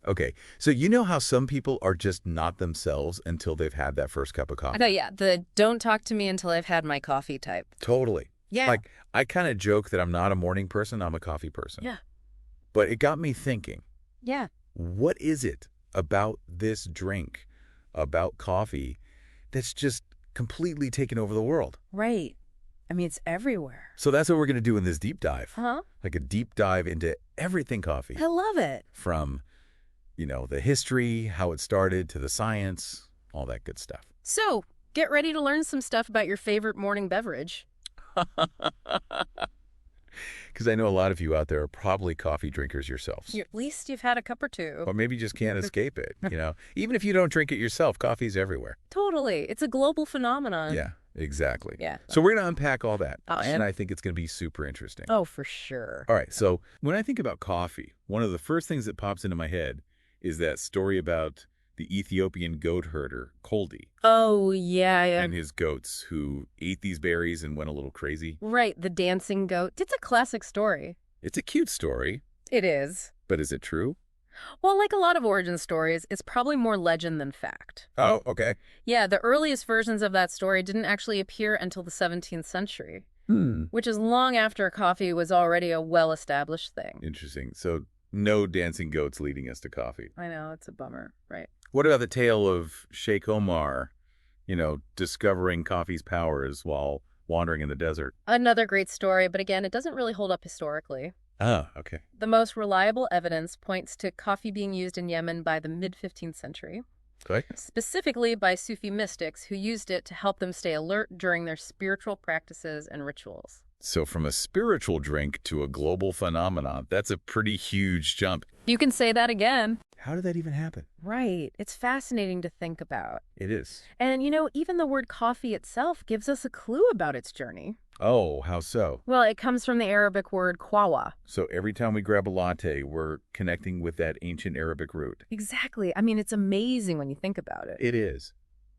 Okay, so you know how some people are just not themselves until they've had that first cup of I coffee? know, yeah, the don't talk to me until I've had my coffee type. Totally. Yeah. Like, I kind of joke that I'm not a morning person, I'm a coffee person. Yeah. But it got me thinking, Yeah. what is it about this drink, about coffee, that's just completely taken over the world? Right. I mean, it's everywhere. So that's what we're going to do in this deep dive. Huh? Like a deep dive into everything coffee. I love it. From, the history, how it started, to the science, all that good stuff. So, get ready to learn some stuff about your favorite morning beverage. Because I know a lot of you out there are probably coffee drinkers yourselves. At least you've had a cup or two. Or maybe you just can't escape it, Even if you don't drink it yourself, coffee's everywhere. Totally. It's a global phenomenon. Yeah, exactly. Yeah. So we're going to unpack all that. Oh, and I think it's going to be super interesting. Oh, for sure. All right, so when I think about coffee, one of the first things that pops into my head is that story about the Ethiopian goat herder, Koldi, Oh, yeah. and his goats who ate these berries and went a little crazy. Right, the dancing goat. It's a classic story. It's a cute story, It is. but is it true? Well, like a lot of origin stories, it's probably more legend than fact. Oh, okay. Yeah, the earliest versions of that story didn't actually appear until the 17th century, which is long after coffee was already a well-established thing. Interesting. So no dancing goats leading us to coffee. I know, it's a bummer, right? What about the tale of Sheikh Omar, discovering coffee's powers while wandering in the desert? Another great story, but again, it doesn't really hold up historically. Oh, okay. The most reliable evidence points to coffee being used in Yemen by the mid-15th century, Okay. specifically by Sufi mystics who used it to help them stay alert during their spiritual practices and rituals. So from a spiritual drink to a global phenomenon, that's a pretty huge jump. You can say that again. How did that even happen? Right. It's fascinating to think about. It is. And, even the word coffee itself gives us a clue about its journey. Oh, how so? Well, it comes from the Arabic word qawa. So every time we grab a latte, we're connecting with that ancient Arabic root. Exactly. I mean, it's amazing when you think about it. It is.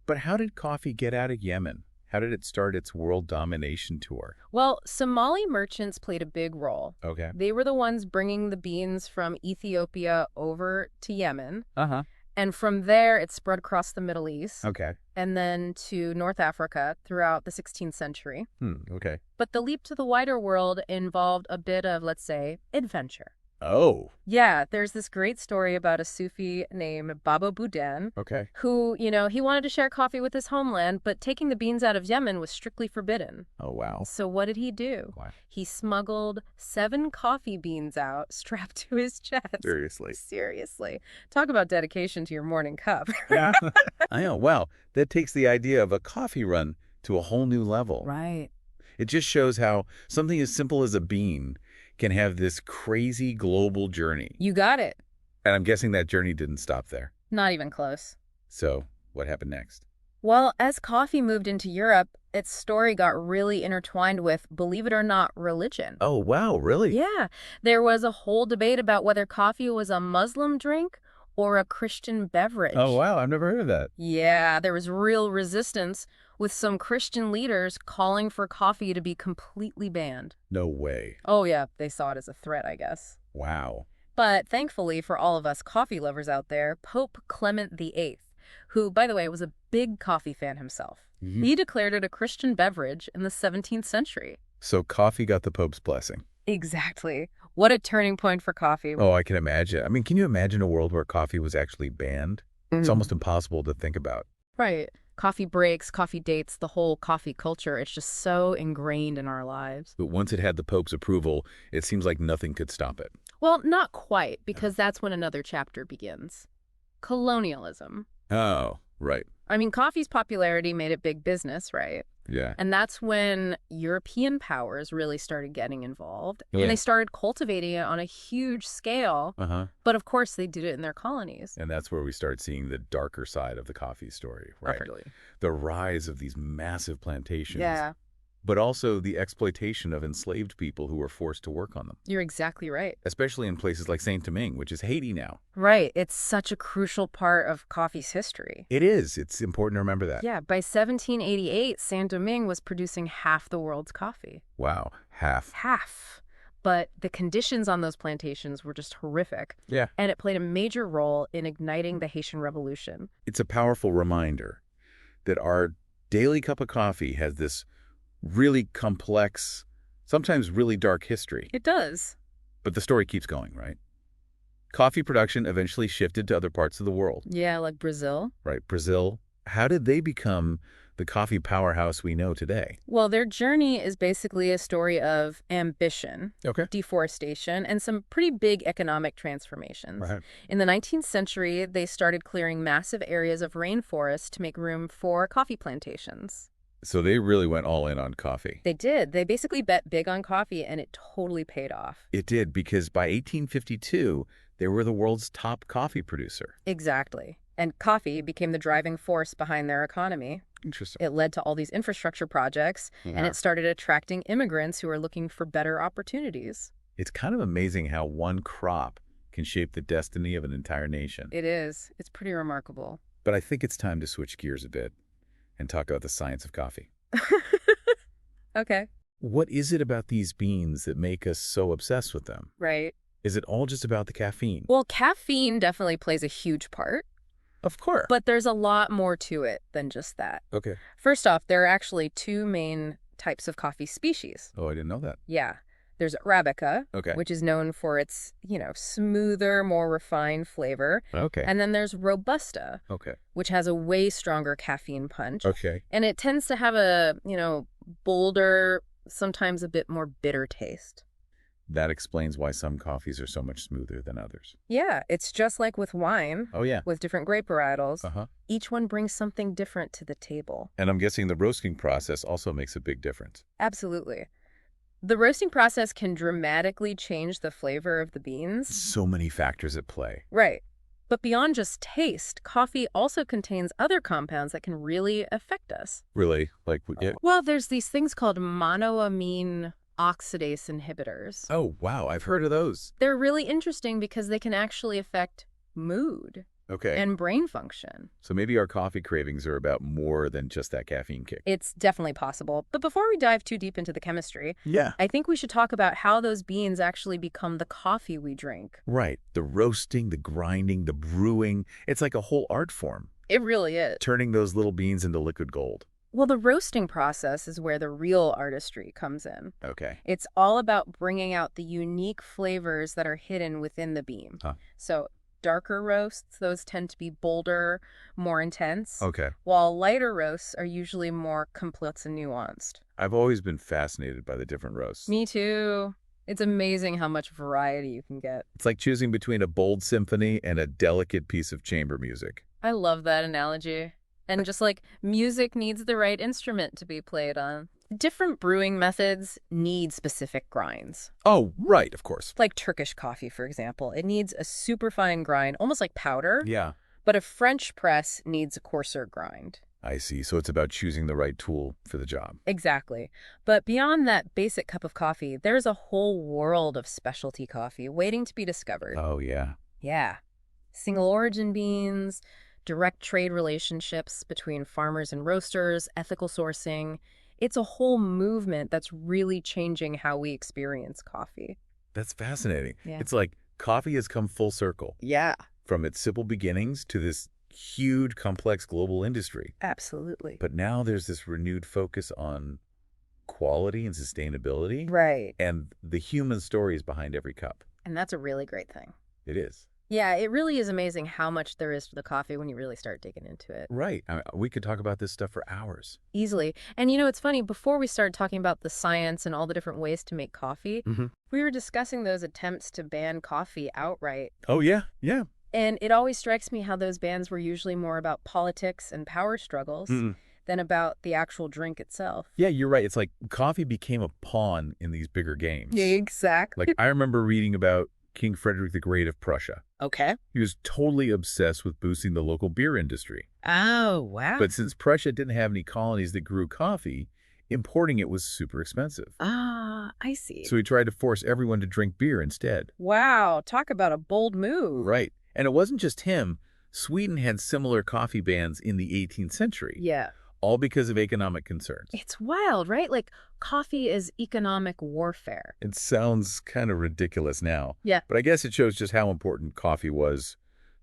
But how did coffee get out of Yemen? How did it start its world domination tour? Well, Somali merchants played a big role. Okay. They were the ones bringing the beans from Ethiopia over to Yemen. Uh-huh. And from there, it spread across the Middle East. Okay. And then to North Africa throughout the 16th century. Okay. But the leap to the wider world involved a bit of, let's say, adventure. Oh. Yeah, there's this great story about a Sufi named Baba Budan Okay. who, he wanted to share coffee with his homeland, but taking the beans out of Yemen was strictly forbidden. Oh, wow. So what did he do? Wow. He smuggled 7 coffee beans out strapped to his chest. Seriously. Seriously. Talk about dedication to your morning cup. Yeah. I know. Wow. That takes the idea of a coffee run to a whole new level. Right. It just shows how something as simple as a bean can have this crazy global journey. You got it. And I'm guessing that journey didn't stop there. Not even close. So what happened next? Well, as coffee moved into Europe, its story got really intertwined with, believe it or not, religion. Oh, wow. Really? Yeah. There was a whole debate about whether coffee was a Muslim drink or a Christian beverage. Oh, wow. I've never heard of that. Yeah, there was real resistance, with some Christian leaders calling for coffee to be completely banned. No way. Oh, yeah, they saw it as a threat, I guess. Wow. But thankfully for all of us coffee lovers out there, Pope Clement VIII, who, by the way, was a big coffee fan himself, he declared it a Christian beverage in the 17th century. So coffee got the Pope's blessing. Exactly. What a turning point for coffee. Oh, I can imagine. I mean, can you imagine a world where coffee was actually banned? It's almost impossible to think about. Right. Coffee breaks, coffee dates, the whole coffee culture, it's just so ingrained in our lives. But once it had the Pope's approval, it seems like nothing could stop it. Well, not quite, because that's when another chapter begins. Colonialism. Oh, right. I mean, coffee's popularity made it big business, right? Yeah. And that's when European powers really started getting involved. Yeah. And they started cultivating it on a huge scale. Uh-huh. But of course, they did it in their colonies. And that's where we start seeing the darker side of the coffee story, right? Definitely. The rise of these massive plantations. Yeah, But also the exploitation of enslaved people who were forced to work on them. you're exactly right. Especially in places like Saint-Domingue, which is Haiti now. Right. It's such a crucial part of coffee's history. It is. It's important to remember that. Yeah, by 1788, Saint-Domingue was producing half the world's coffee. Wow. Half. Half. But the conditions on those plantations were just horrific. Yeah. And it played a major role in igniting the Haitian Revolution. It's a powerful reminder that our daily cup of coffee has this really complex, sometimes really dark history. It does. But the story keeps going, right? Coffee production eventually shifted to other parts of the world. Yeah, like Brazil. Right, Brazil. How did they become the coffee powerhouse we know today? Well, their journey is basically a story of ambition, Okay. deforestation, and some pretty big economic transformations. Right. In the 19th century, they started clearing massive areas of rainforest to make room for coffee plantations. So they really went all in on coffee. They did. They basically bet big on coffee, and it totally paid off. It did, because by 1852, they were the world's top coffee producer. Exactly. And coffee became the driving force behind their economy. Interesting. It led to all these infrastructure projects, and it started attracting immigrants who are looking for better opportunities. It's kind of amazing how one crop can shape the destiny of an entire nation. It is. It's pretty remarkable. But I think it's time to switch gears a bit and talk about the science of coffee. Okay. What is it about these beans that make us so obsessed with them? Right. Is it all just about the caffeine? Well, caffeine definitely plays a huge part, Of course. but there's a lot more to it than just that. Okay. First off, there are actually two main types of coffee species. Oh, I didn't know that. Yeah. There's Arabica, Okay. which is known for its, smoother, more refined flavor. Okay. And then there's Robusta, Okay. which has a way stronger caffeine punch. Okay. And it tends to have a, bolder, sometimes a bit more bitter taste. That explains why some coffees are so much smoother than others. Yeah, it's just like with wine, Oh, yeah. with different grape varietals. Uh-huh. Each one brings something different to the table. And I'm guessing the roasting process also makes a big difference. Absolutely. The roasting process can dramatically change the flavor of the beans. So many factors at play. Right. But beyond just taste, coffee also contains other compounds that can really affect us. Really? Like, yeah. Well, there's these things called monoamine oxidase inhibitors. Oh, wow. I've heard of those. They're really interesting because they can actually affect mood Okay. and brain function. So maybe our coffee cravings are about more than just that caffeine kick. It's definitely possible. But before we dive too deep into the chemistry, Yeah. I think we should talk about how those beans actually become the coffee we drink. Right. The roasting, the grinding, the brewing. It's like a whole art form, It really is. turning those little beans into liquid gold. Well, the roasting process is where the real artistry comes in. Okay. It's all about bringing out the unique flavors that are hidden within the bean. Huh. So darker roasts, those tend to be bolder, more intense, Okay. while lighter roasts are usually more complex and nuanced. I've always been fascinated by the different roasts. Me too. It's amazing how much variety you can get. It's like choosing between a bold symphony and a delicate piece of chamber music. I love that analogy. And just like music needs the right instrument to be played on. Different brewing methods need specific grinds. Oh, right, of course. Like Turkish coffee, for example. It needs a super fine grind, almost like powder. Yeah. But a French press needs a coarser grind. I see. So it's about choosing the right tool for the job. Exactly. But beyond that basic cup of coffee, there's a whole world of specialty coffee waiting to be discovered. Oh, yeah. Yeah. Single origin beans, direct trade relationships between farmers and roasters, ethical sourcing. It's a whole movement that's really changing how we experience coffee. That's fascinating. Yeah. It's like coffee has come full circle Yeah, from its simple beginnings to this huge, complex global industry. absolutely. But now there's this renewed focus on quality and sustainability Right. and the human stories behind every cup. And that's a really great thing. It is. Yeah, it really is amazing how much there is to the coffee when you really start digging into it. Right. We could talk about this stuff for hours. Easily. And it's funny, before we started talking about the science and all the different ways to make coffee, we were discussing those attempts to ban coffee outright. Oh, yeah. Yeah. And it always strikes me how those bans were usually more about politics and power struggles than about the actual drink itself. Yeah, you're right. It's like coffee became a pawn in these bigger games. Yeah, exactly. Like I remember reading about King Frederick the Great of Prussia. Okay. He was totally obsessed with boosting the local beer industry. Oh, wow. But since Prussia didn't have any colonies that grew coffee, importing it was super expensive. Ah, I see. So he tried to force everyone to drink beer instead. Wow, talk about a bold move. Right. And it wasn't just him. Sweden had similar coffee bans in the 18th century. Yeah. all because of economic concerns. It's wild, right? Like, coffee is economic warfare. It sounds kind of ridiculous now, Yeah. but I guess it shows just how important coffee was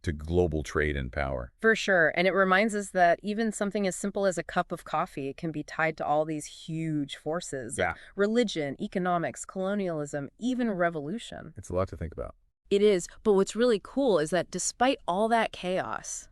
to global trade and power. For sure. And it reminds us that even something as simple as a cup of coffee can be tied to all these huge forces. Yeah. Religion, economics, colonialism, even revolution. It's a lot to think about. It is. But what's really cool is that despite all that chaos,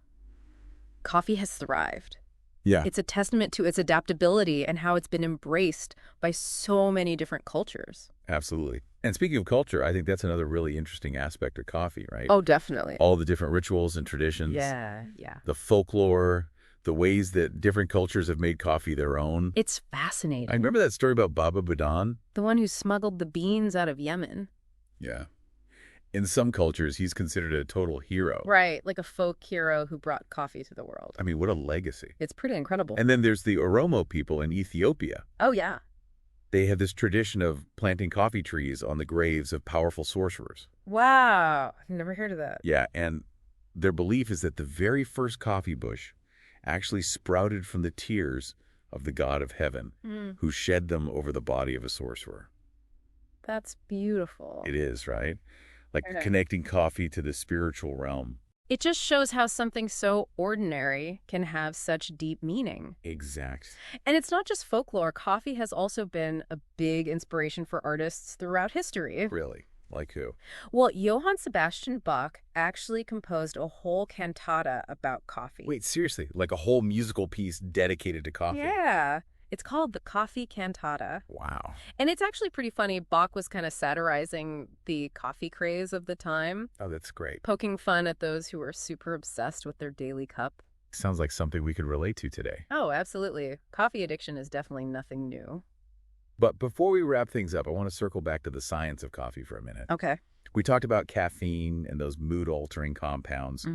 coffee has thrived. Yeah. It's a testament to its adaptability and how it's been embraced by so many different cultures. Absolutely. And speaking of culture, I think that's another really interesting aspect of coffee, right? Oh, definitely. All the different rituals and traditions. Yeah. The folklore, the ways that different cultures have made coffee their own. It's fascinating. I remember that story about Baba Budan. The one who smuggled the beans out of Yemen. Yeah. In some cultures, he's considered a total hero. Right, like a folk hero who brought coffee to the world. I mean, what a legacy. It's pretty incredible. And then there's the Oromo people in Ethiopia. Oh, yeah. They have this tradition of planting coffee trees on the graves of powerful sorcerers. Wow. I've never heard of that. Yeah, and their belief is that the very first coffee bush actually sprouted from the tears of the god of heaven, who shed them over the body of a sorcerer. That's beautiful. It is, right? Like Okay. connecting coffee to the spiritual realm. It just shows how something so ordinary can have such deep meaning. Exact. And it's not just folklore. Coffee has also been a big inspiration for artists throughout history. Really? Like who? Well, Johann Sebastian Bach actually composed a whole cantata about coffee. Wait, seriously? Like a whole musical piece dedicated to coffee? Yeah. It's called the Coffee Cantata. Wow. And it's actually pretty funny. Bach was kind of satirizing the coffee craze of the time, Oh, that's great. poking fun at those who were super obsessed with their daily cup. Sounds like something we could relate to today. Oh, absolutely. Coffee addiction is definitely nothing new. But before we wrap things up, I want to circle back to the science of coffee for a minute. Okay. We talked about caffeine and those mood-altering compounds.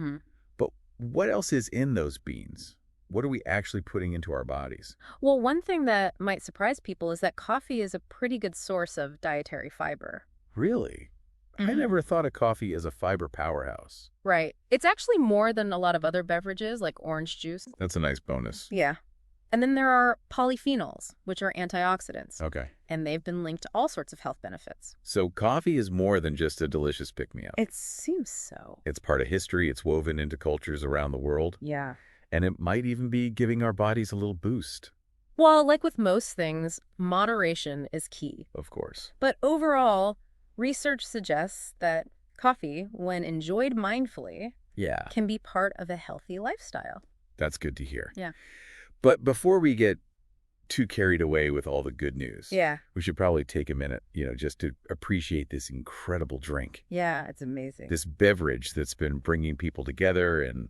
But what else is in those beans? What are we actually putting into our bodies? Well, one thing that might surprise people is that coffee is a pretty good source of dietary fiber. Really? I never thought of coffee as a fiber powerhouse. Right. It's actually more than a lot of other beverages like orange juice. That's a nice bonus. Yeah. And then there are polyphenols, which are antioxidants. Okay. And they've been linked to all sorts of health benefits. So coffee is more than just a delicious pick-me-up. It seems so. It's part of history. It's woven into cultures around the world. Yeah. And it might even be giving our bodies a little boost. Well, like with most things, moderation is key. Of course. But overall, research suggests that coffee, when enjoyed mindfully, Yeah. can be part of a healthy lifestyle. That's good to hear. Yeah. But before we get too carried away with all the good news, Yeah. we should probably take a minute, just to appreciate this incredible drink. Yeah, it's amazing. This beverage that's been bringing people together and,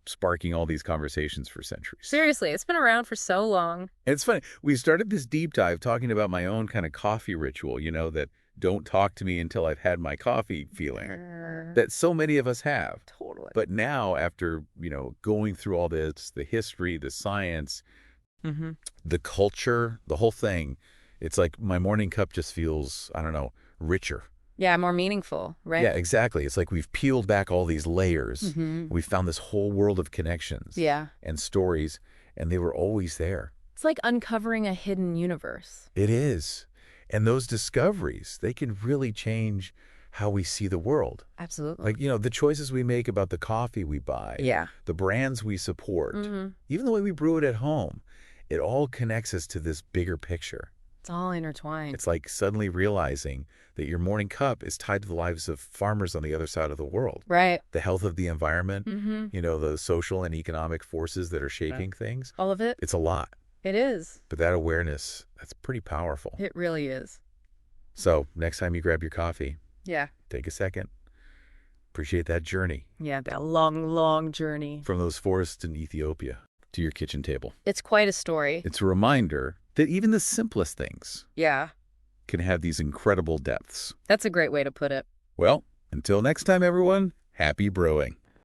sparking all these conversations for centuries. Seriously, it's been around for so long. And it's funny. We started this deep dive talking about my own kind of coffee ritual, that don't talk to me until I've had my coffee feeling that so many of us have. Totally. But now after, going through all this, the history, the science, the culture, the whole thing, it's like my morning cup just feels, I don't know, richer. Yeah, more meaningful, right? Yeah, exactly. It's like we've peeled back all these layers. Mhm. We found this whole world of connections Yeah. and stories, and they were always there. It's like uncovering a hidden universe. It is. And those discoveries, they can really change how we see the world. Absolutely. Like, the choices we make about the coffee we buy, Yeah. the brands we support, even the way we brew it at home, it all connects us to this bigger picture. It's all intertwined. It's like suddenly realizing that your morning cup is tied to the lives of farmers on the other side of the world. Right. The health of the environment, Mm-hmm. the social and economic forces that are shaping things. All of it? It's a lot. It is. But that awareness, that's pretty powerful. It really is. So next time you grab your coffee, Yeah. take a second. Appreciate that journey Yeah, that long, long journey. from those forests in Ethiopia to your kitchen table. It's quite a story. It's a reminder that even the simplest things Yeah. can have these incredible depths. That's a great way to put it. Well, until next time, everyone, happy brewing.